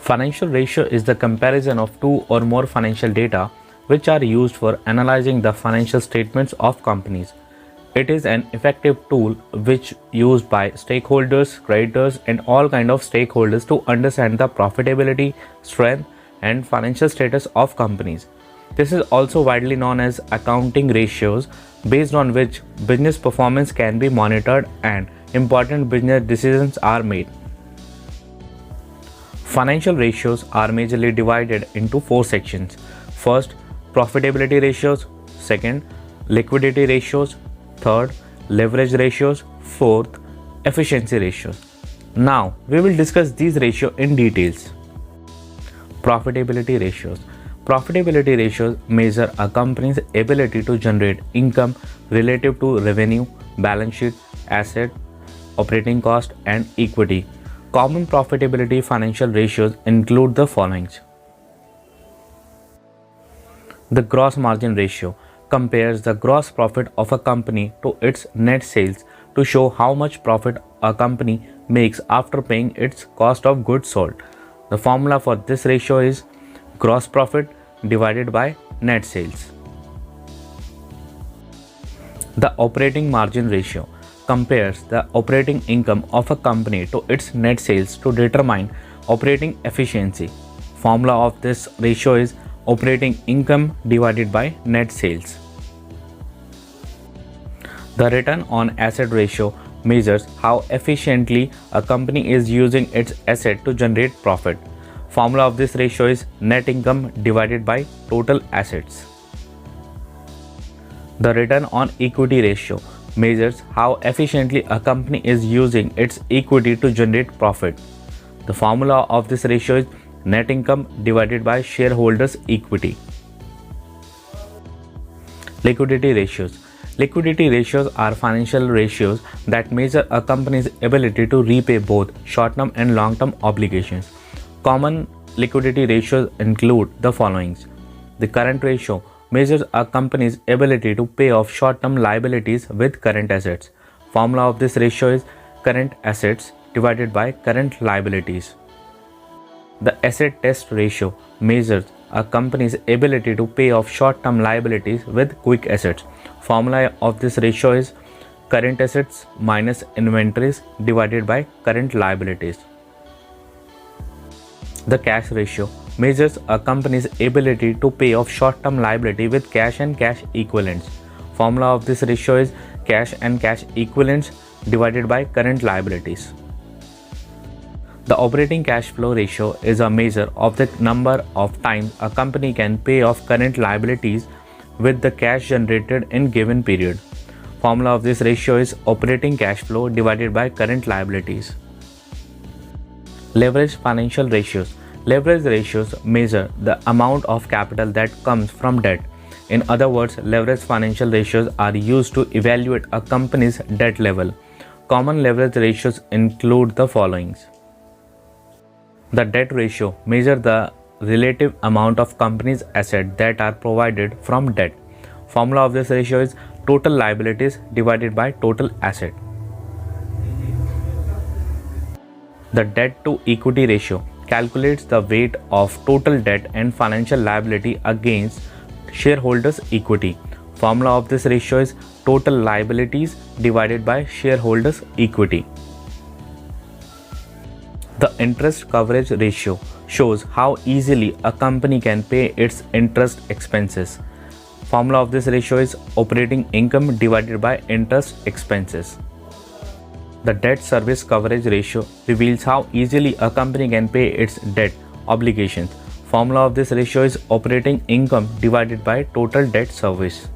Financial ratio is the comparison of two or more financial data which are used for analyzing the financial statements of companies. It is an effective tool which used by stakeholders, creditors and all kind of stakeholders to understand the profitability, strength and financial status of companies. This is also widely known as accounting ratios based on which business performance can be monitored and important business decisions are made. Financial ratios are majorly divided into four sections. First, profitability ratios. Second, liquidity ratios. Third, leverage ratios. Fourth, efficiency ratios. Now, we will discuss these ratios in details. Profitability ratios. Profitability ratios measure a company's ability to generate income relative to revenue, balance sheet, asset, operating cost, and equity. Common profitability financial ratios include the following. The gross margin ratio compares the gross profit of a company to its net sales to show how much profit a company makes after paying its cost of goods sold. The formula for this ratio is gross profit divided by net sales. The operating margin ratio compares the operating income of a company to its net sales to determine operating efficiency. Formula of this ratio is operating income divided by net sales. The return on asset ratio measures how efficiently a company is using its asset to generate profit. Formula of this ratio is net income divided by total assets. The return on equity ratio measures how efficiently a company is using its equity to generate profit. The formula of this ratio is net income divided by shareholders' equity. Liquidity ratios. Liquidity ratios are financial ratios that measure a company's ability to repay both short-term and long-term obligations. Common liquidity ratios include the following. The current ratio measures a company's ability to pay off short-term liabilities with current assets. Formula of this ratio is current assets divided by current liabilities. The asset test ratio measures a company's ability to pay off short-term liabilities with quick assets. Formula of this ratio is current assets minus inventories divided by current liabilities. The cash ratio measures a company's ability to pay off short-term liability with cash and cash equivalents. Formula of this ratio is cash and cash equivalents divided by current liabilities. The operating cash flow ratio is a measure of the number of times a company can pay off current liabilities with the cash generated in given period. Formula of this ratio is operating cash flow divided by current liabilities. Leverage financial ratios. Leverage ratios measure the amount of capital that comes from debt. In other words, leverage financial ratios are used to evaluate a company's debt level. Common leverage ratios include the following. The debt ratio measures the relative amount of company's assets that are provided from debt. Formula of this ratio is total liabilities divided by total asset. The debt to equity ratio calculates the weight of total debt and financial liability against shareholders' equity. Formula of this ratio is total liabilities divided by shareholders' equity. The interest coverage ratio shows how easily a company can pay its interest expenses. Formula of this ratio is operating income divided by interest expenses. The debt service coverage ratio reveals how easily a company can pay its debt obligations. Formula of this ratio is operating income divided by total debt service.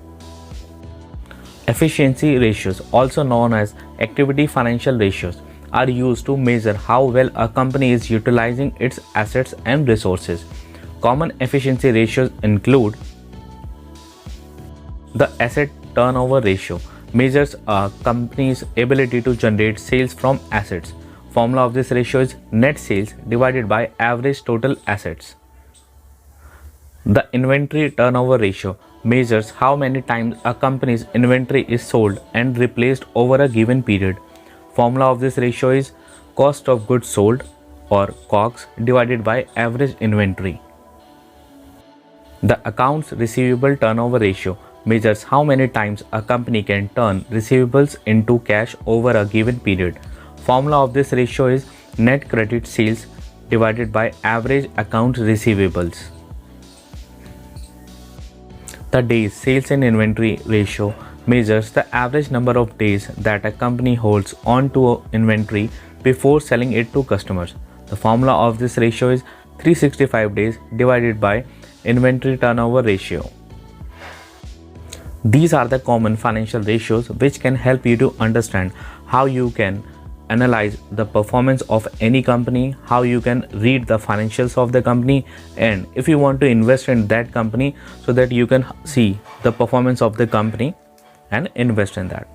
Efficiency ratios, also known as activity financial ratios, are used to measure how well a company is utilizing its assets and resources. Common efficiency ratios include the asset turnover ratio measures a company's ability to generate sales from assets. Formula of this ratio is net sales divided by average total assets. The inventory turnover ratio measures how many times a company's inventory is sold and replaced over a given period. Formula of this ratio is cost of goods sold, or COGS divided by average inventory. The accounts receivable turnover ratio measures how many times a company can turn receivables into cash over a given period. Formula of this ratio is net credit sales divided by average accounts receivables. The days sales and inventory ratio measures the average number of days that a company holds on to inventory before selling it to customers. The formula of this ratio is 365 days divided by inventory turnover ratio. These are the common financial ratios which can help you to understand how you can analyze the performance of any company, how you can read the financials of the company, and if you want to invest in that company so that you can see the performance of the company and invest in that.